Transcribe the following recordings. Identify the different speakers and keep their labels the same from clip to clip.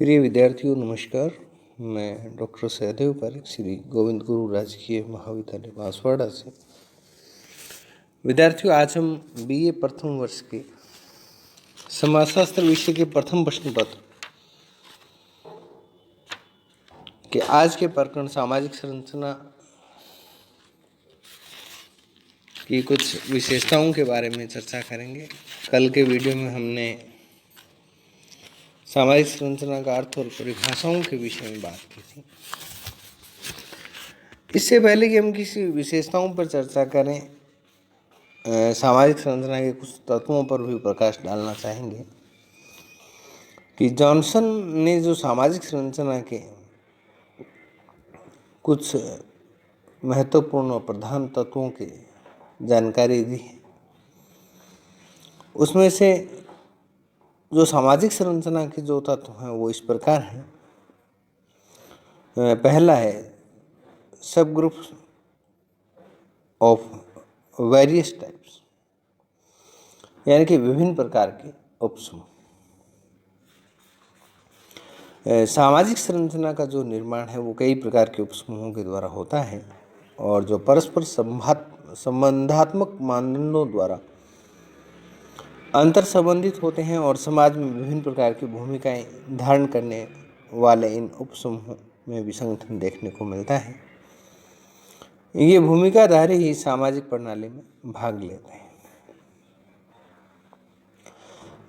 Speaker 1: प्रिय विद्यार्थियों नमस्कार। मैं डॉक्टर सहदेव पारिक श्री गोविंद गुरु राजकीय महाविद्यालय बांसवाड़ा से। विद्यार्थियों आज हम बीए प्रथम वर्ष के समाजशास्त्र विषय के प्रथम प्रश्न पत्र के आज के प्रकरण सामाजिक संरचना की कुछ विशेषताओं के बारे में चर्चा करेंगे। कल के वीडियो में हमने सामाजिक संरचना का अर्थ और परिभाषाओं के विषय में बात की थी। इससे पहले कि हम किसी विशेषताओं पर चर्चा करें, सामाजिक संरचना के कुछ तत्वों पर भी प्रकाश डालना चाहेंगे कि जॉनसन ने जो सामाजिक संरचना के कुछ महत्वपूर्ण और प्रधान तत्वों की जानकारी दी है, उसमें से जो सामाजिक संरचना के जो तत्व हैं वो इस प्रकार हैं। पहला है सब ग्रुप्स ऑफ वेरियस टाइप्स, यानी कि विभिन्न प्रकार के उपसमूह। सामाजिक संरचना का जो निर्माण है वो कई प्रकार के उपसमूहों के द्वारा होता है और जो परस्पर संबंधात्मक मानदंडों द्वारा अंतर संबंधित होते हैं और समाज में विभिन्न प्रकार की भूमिकाएं धारण करने वाले इन उपसमूहों में विसंगठन देखने को मिलता है। ये भूमिकाधारी ही सामाजिक प्रणाली में भाग लेते हैं।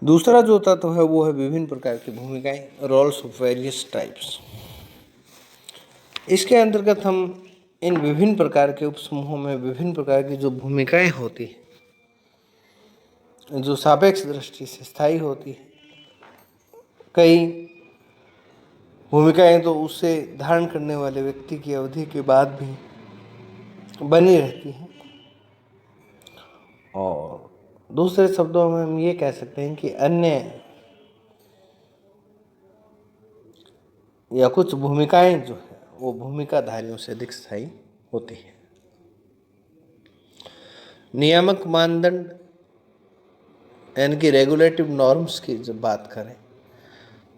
Speaker 1: दूसरा जो तत्व है वो है विभिन्न प्रकार की भूमिकाएं, रोल्स ऑफ वेरियस टाइप्स। इसके अंतर्गत हम इन विभिन्न प्रकार के उपसमूहों में विभिन्न प्रकार की जो भूमिकाएं होती है, जो सापेक्ष दृष्टि से स्थायी होती है, कई भूमिकाएं तो उससे धारण करने वाले व्यक्ति की अवधि के बाद भी बनी रहती हैं, और दूसरे शब्दों में हम ये कह सकते हैं कि अन्य या कुछ भूमिकाएं जो है वो भूमिकाधारियों से अधिक स्थायी होती है। नियामक मानदंड यानी कि रेगुलेटिव नॉर्म्स की जब बात करें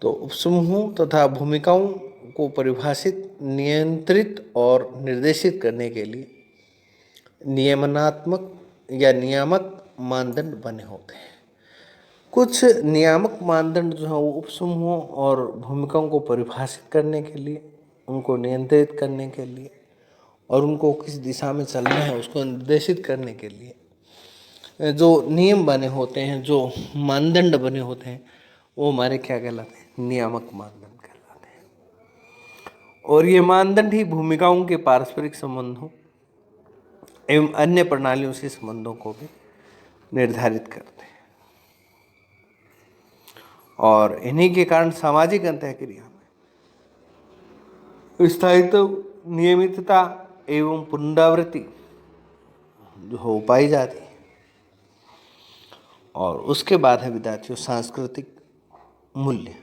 Speaker 1: तो उपसमूहों तथा भूमिकाओं को परिभाषित, नियंत्रित और निर्देशित करने के लिए नियमनात्मक या नियामक मानदंड बने होते हैं। कुछ नियामक मानदंड जो हैं वो उपसमूहों और भूमिकाओं को परिभाषित करने के लिए, उनको नियंत्रित करने के लिए और उनको किस दिशा में चलना है उसको निर्देशित करने के लिए जो नियम बने होते हैं, जो मानदंड बने होते हैं, वो हमारे क्या कहलाते हैं? नियामक मानदंड कहलाते हैं। और ये मानदंड ही भूमिकाओं के पारस्परिक संबंधों एवं अन्य प्रणालियों से संबंधों को भी निर्धारित करते हैं और इन्हीं के कारण सामाजिक अंतःक्रिया में स्थायित्व, नियमितता एवं पुनरावृत्ति जो हो पाई जाती है। और उसके बाद है विद्यार्थियों सांस्कृतिक मूल्य।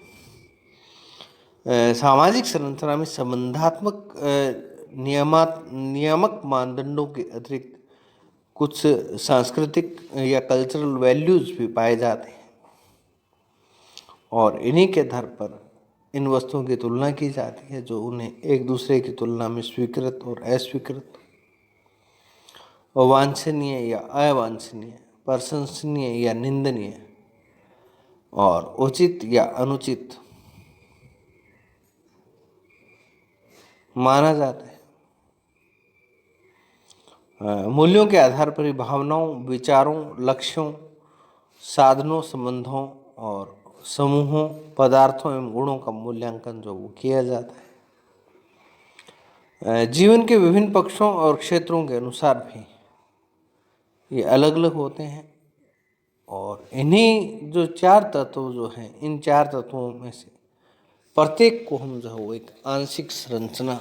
Speaker 1: सामाजिक संरचना में संबंधात्मक नियामक मानदंडों के अतिरिक्त कुछ सांस्कृतिक या कल्चरल वैल्यूज भी पाए जाते हैं और इन्हीं के आधार पर इन वस्तुओं की तुलना की जाती है जो उन्हें एक दूसरे की तुलना में स्वीकृत और अस्वीकृत, वांछनीय या अवांछनीय, प्रशंसनीय या निंदनीय और उचित या अनुचित माना जाता है। मूल्यों के आधार पर ही भावनाओं, विचारों, लक्ष्यों, साधनों, संबंधों और समूहों, पदार्थों एवं गुणों का मूल्यांकन जो वो किया जाता है। जीवन के विभिन्न पक्षों और क्षेत्रों के अनुसार भी ये अलग अलग होते हैं और इन्हीं जो चार तत्व जो हैं, इन चार तत्वों में से प्रत्येक को हम जो है वो एक आंशिक संरचना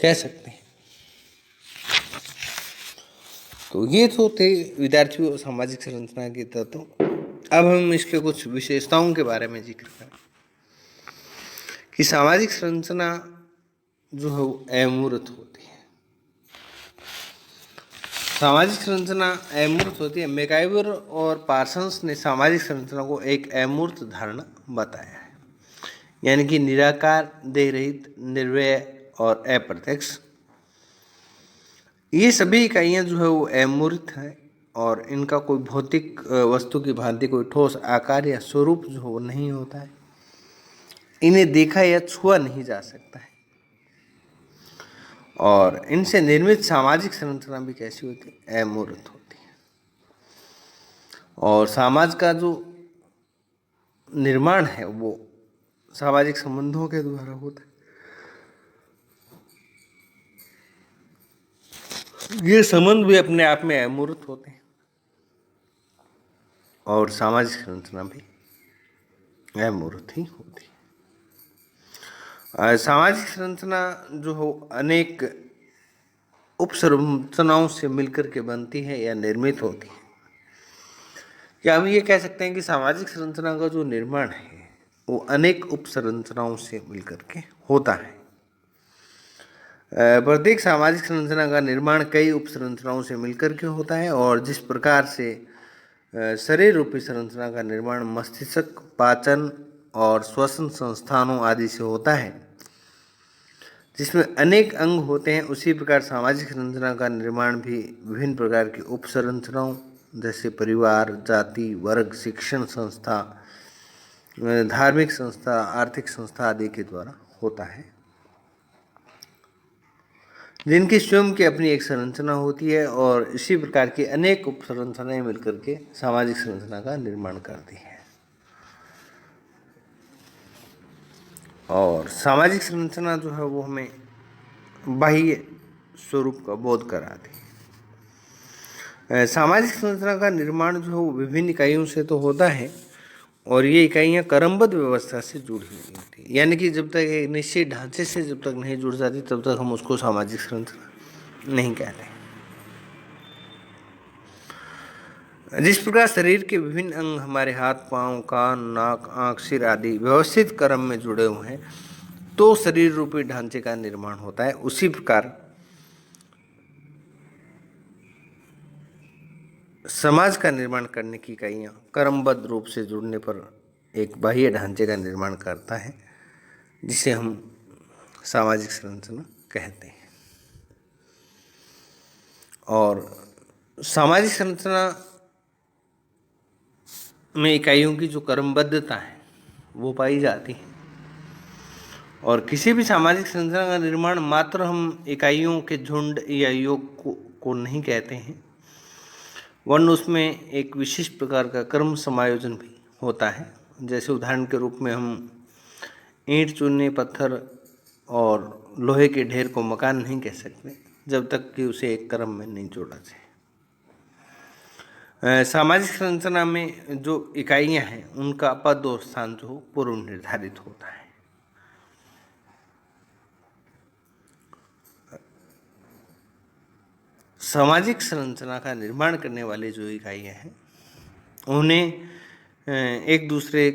Speaker 1: कह सकते हैं। तो ये तो थे विद्यार्थियों सामाजिक संरचना के तत्व। अब हम इसके कुछ विशेषताओं के बारे में जिक्र करें कि सामाजिक संरचना जो है वो अमूर्त होती है। सामाजिक संरचना अमूर्त होती है। मैकाइवर और पार्सन्स ने सामाजिक संरचना को एक अमूर्त धारणा बताया है। यानी कि निराकार, देह रहित, निर्व्यय और अप्रत्यक्ष। ये सभी इकाइयाँ जो है वो अमूर्त हैं और इनका कोई भौतिक वस्तु की भांति कोई ठोस आकार या स्वरूप जो वो नहीं होता है। इन्हें देखा या छुआ नहीं जा सकता है। और इनसे निर्मित सामाजिक संरचना भी कैसी होती है? अमूर्त होती है। और समाज का जो निर्माण है वो सामाजिक संबंधों के द्वारा होता है। ये संबंध भी अपने आप में अमूर्त होते हैं और सामाजिक संरचना भी अमूर्त ही होती है। सामाजिक संरचना जो हो अनेक उपसंरचनाओं से मिलकर के बनती है या निर्मित होती है। क्या हम ये कह सकते हैं कि सामाजिक संरचना का जो निर्माण है वो अनेक उपसंरचनाओं से मिलकर के होता है। प्रत्येक सामाजिक संरचना का निर्माण कई उपसंरचनाओं से मिलकर के होता है। और जिस प्रकार से शरीर रूपी संरचना का निर्माण मस्तिष्क, पाचन और श्वसन संस्थानों आदि से होता है, जिसमें अनेक अंग होते हैं, उसी प्रकार सामाजिक संरचना का निर्माण भी विभिन्न प्रकार की उपसंरचनाओं जैसे परिवार, जाति, वर्ग, शिक्षण संस्था, धार्मिक संस्था, आर्थिक संस्था आदि के द्वारा होता है, जिनकी स्वयं की अपनी एक संरचना होती है। और इसी प्रकार की अनेक उपसंरचनाएं मिलकर के सामाजिक संरचना का निर्माण करती है। और सामाजिक संरचना जो है वो हमें बाह्य स्वरूप का बोध कराती है। सामाजिक संरचना का निर्माण जो है वो विभिन्न इकाइयों से तो होता है और ये इकाइयाँ क्रमबद्ध व्यवस्था से जुड़ी हुई होती है। यानी कि जब तक एक निश्चित ढांचे से जब तक नहीं जुड़ जाती तब तक हम उसको सामाजिक संरचना नहीं कहते। जिस प्रकार शरीर के विभिन्न अंग हमारे हाथ, पांव, कान, नाक, आंख, सिर आदि व्यवस्थित क्रम में जुड़े हुए हैं तो शरीर रूपी ढांचे का निर्माण होता है, उसी प्रकार समाज का निर्माण करने की इकाइयाँ क्रमबद्ध रूप से जुड़ने पर एक बाह्य ढांचे का निर्माण करता है, जिसे हम सामाजिक संरचना कहते हैं। और सामाजिक संरचना में इकाइयों की जो क्रमबद्धता है वो पाई जाती है। और किसी भी सामाजिक संरचना का निर्माण मात्र हम इकाइयों के झुंड या योग को नहीं कहते हैं, वरन उसमें एक विशिष्ट प्रकार का क्रम समायोजन भी होता है। जैसे उदाहरण के रूप में हम ईंट, चूने, पत्थर और लोहे के ढेर को मकान नहीं कह सकते जब तक कि उसे एक क्रम में नहीं जोड़ा जाए। सामाजिक संरचना में जो इकाइयाँ हैं उनका पद और स्थान जो पूर्व निर्धारित होता है। सामाजिक संरचना का निर्माण करने वाली जो इकाइयाँ हैं उन्हें एक दूसरे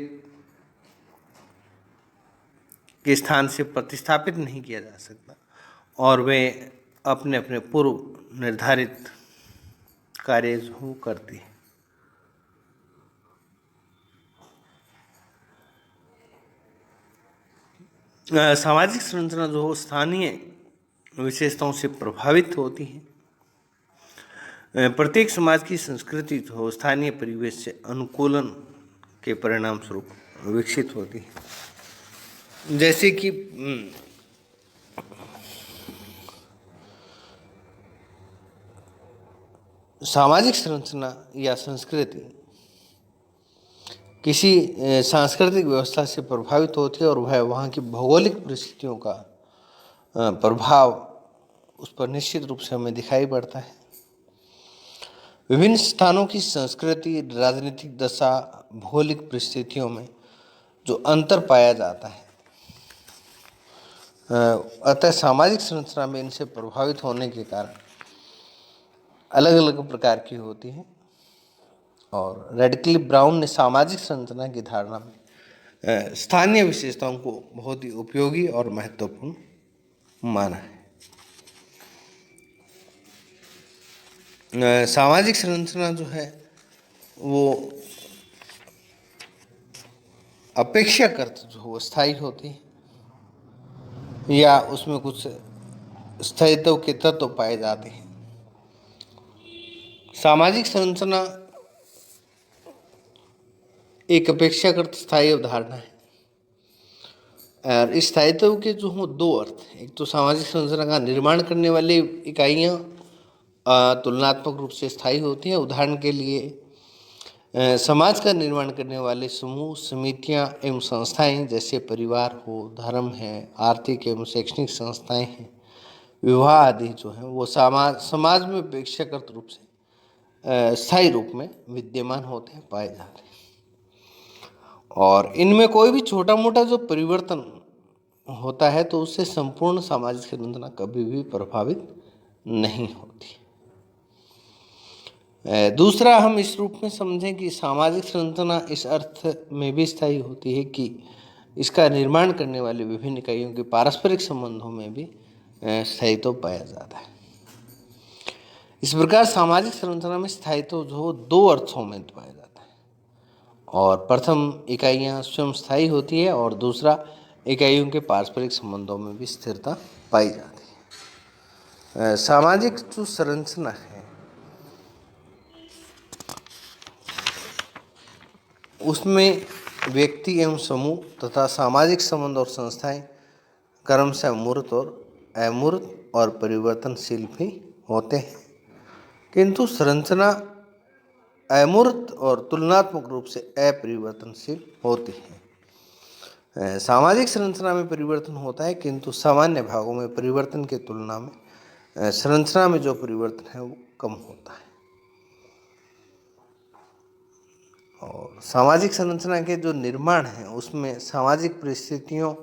Speaker 1: के स्थान से प्रतिस्थापित नहीं किया जा सकता और वे अपने अपने पूर्व निर्धारित कार्य जो करती है। सामाजिक संरचना जो हो स्थानीय विशेषताओं से प्रभावित होती है। प्रत्येक समाज की संस्कृति जो हो स्थानीय परिवेश से अनुकूलन के परिणाम स्वरूप विकसित होती है। जैसे कि सामाजिक संरचना या संस्कृति किसी सांस्कृतिक व्यवस्था से प्रभावित होती है और वह वहाँ की भौगोलिक परिस्थितियों का प्रभाव उस पर निश्चित रूप से हमें दिखाई पड़ता है। विभिन्न स्थानों की संस्कृति, राजनीतिक दशा, भौगोलिक परिस्थितियों में जो अंतर पाया जाता है, अतः सामाजिक संरचना में इनसे प्रभावित होने के कारण अलग अलग प्रकार की होती है। और रेडक्लिफ ब्राउन ने सामाजिक संरचना की धारणा में स्थानीय विशेषताओं को बहुत ही उपयोगी और महत्वपूर्ण माना है। सामाजिक संरचना जो है वो अपेक्षाकृत जो वो स्थायी होती है या उसमें कुछ स्थायित्व के तत्व पाए जाते हैं। सामाजिक संरचना एक अपेक्षाकृत स्थायी अवधारणा है और इस स्थायित्व के जो हो दो अर्थ हैं। एक तो सामाजिक संरचना का निर्माण करने वाली इकाइयाँ तुलनात्मक रूप से स्थायी होती हैं। उदाहरण के लिए समाज का निर्माण करने वाले समूह, समितियाँ एवं संस्थाएं जैसे परिवार हो, धर्म है, आर्थिक एवं शैक्षणिक संस्थाएं हैं, विवाह आदि जो है वो समाज में अपेक्षाकृत रूप से स्थायी रूप में विद्यमान होते हैं, पाए जाते हैं। और इनमें कोई भी छोटा मोटा जो परिवर्तन होता है तो उससे संपूर्ण सामाजिक संरचना कभी भी प्रभावित नहीं होती। दूसरा, हम इस रूप में समझें कि सामाजिक संरचना इस अर्थ में भी स्थायी होती है कि इसका निर्माण करने वाले विभिन्न इकाइयों के पारस्परिक संबंधों में भी स्थायित्व पाया जाता है। इस प्रकार सामाजिक संरचना में स्थायित्व जो दो अर्थों में पाया जाता है और प्रथम इकाइयाँ स्वयं स्थायी होती है और दूसरा इकाइयों के पारस्परिक संबंधों में भी स्थिरता पाई जाती है। सामाजिक जो संरचना है उसमें व्यक्ति एवं समूह तथा सामाजिक संबंध और संस्थाएं क्रमशः मूर्त और अमूर्त और परिवर्तनशील भी होते हैं, किंतु संरचना अमूर्त और तुलनात्मक रूप से अपरिवर्तनशील होती है। सामाजिक संरचना में परिवर्तन होता है, किंतु सामान्य भागों में परिवर्तन की तुलना में संरचना में जो परिवर्तन है वो कम होता है। और सामाजिक संरचना के जो निर्माण है उसमें सामाजिक परिस्थितियों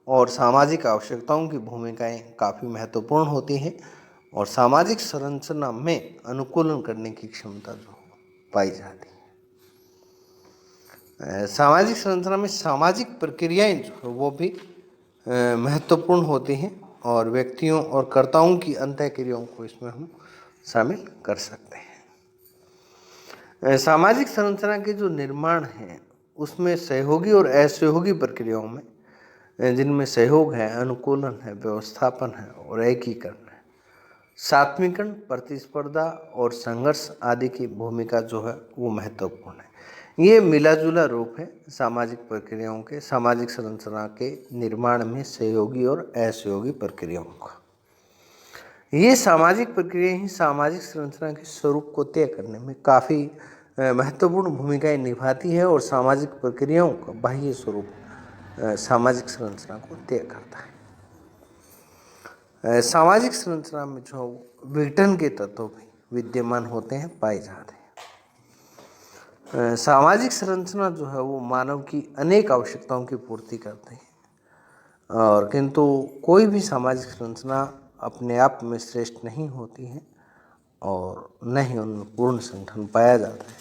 Speaker 1: और सामाजिक आवश्यकताओं की भूमिकाएं काफ़ी महत्वपूर्ण होती हैं और सामाजिक संरचना में अनुकूलन करने की क्षमता जो पाई जाती है। सामाजिक संरचना में सामाजिक प्रक्रियाएं जो है वो भी महत्वपूर्ण होती हैं और व्यक्तियों और कर्ताओं की अंतःक्रियाओं को इसमें हम शामिल कर सकते हैं। सामाजिक संरचना के जो निर्माण है उसमें सहयोगी और असहयोगी प्रक्रियाओं में जिनमें सहयोग है, अनुकूलन है, व्यवस्थापन है और एकीकरण है, सात्विकरण, प्रतिस्पर्धा और संघर्ष आदि की भूमिका जो है वो महत्वपूर्ण है। ये मिला जुला रूप है सामाजिक प्रक्रियाओं के, सामाजिक संरचना के निर्माण में सहयोगी और असहयोगी प्रक्रियाओं का। ये सामाजिक प्रक्रिया ही सामाजिक संरचना के स्वरूप को तय करने में काफ़ी महत्वपूर्ण भूमिकाएं निभाती है और सामाजिक प्रक्रियाओं का बाह्य स्वरूप सामाजिक संरचना को तय करता है। सामाजिक संरचना में जो विघटन के तत्व भी विद्यमान होते हैं, पाए जाते हैं। सामाजिक संरचना जो है वो मानव की अनेक आवश्यकताओं की पूर्ति करते हैं और किंतु कोई भी सामाजिक संरचना अपने आप में श्रेष्ठ नहीं होती है और न ही उनमें पूर्ण संगठन पाया जाता है।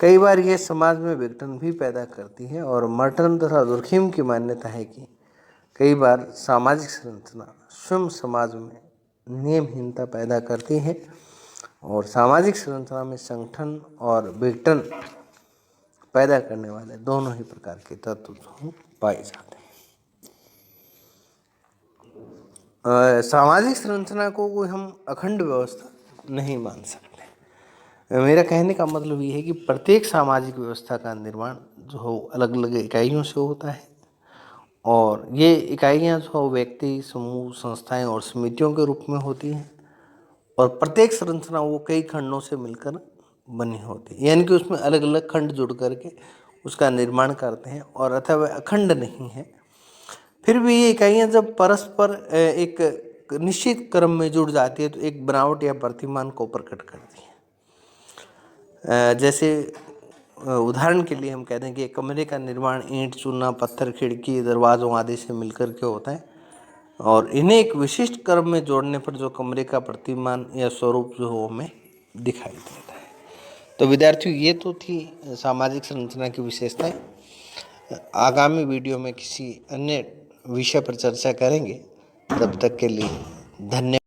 Speaker 1: कई बार ये समाज में विघटन भी पैदा करती है और मर्टन तथा दुर्खीम की मान्यता है कि कई बार सामाजिक संरचना स्वयं समाज में नियमहीनता पैदा करती है और सामाजिक संरचना में संगठन और विघटन पैदा करने वाले दोनों ही प्रकार के तत्व पाए जाते हैं। सामाजिक संरचना को कोई हम अखंड व्यवस्था नहीं मान सकते। मेरा कहने का मतलब ये है कि प्रत्येक सामाजिक व्यवस्था का निर्माण जो हो अलग अलग इकाइयों से होता है और ये इकाइयाँ जो हो व्यक्ति, समूह, संस्थाएं और समितियों के रूप में होती हैं और प्रत्येक संरचना वो कई खंडों से मिलकर बनी होती है, यानी कि उसमें अलग अलग खंड जुड़ करके उसका निर्माण करते हैं और अतः वह अखंड नहीं है। फिर भी ये इकाइयाँ जब परस्पर एक निश्चित क्रम में जुड़ जाती है तो एक बनावट या प्रतिमान को प्रकट करती है। जैसे उदाहरण के लिए हम कहते हैं कि एक कमरे का निर्माण ईंट, चूना, पत्थर, खिड़की, दरवाज़ों आदि से मिलकर के होता है और इन्हें एक विशिष्ट क्रम में जोड़ने पर जो कमरे का प्रतिमान या स्वरूप जो हो हमें दिखाई देता है। तो विद्यार्थियों, ये तो थी सामाजिक संरचना की विशेषताएं। आगामी वीडियो में किसी अन्य विषय पर चर्चा करेंगे। तब तक के लिए धन्यवाद।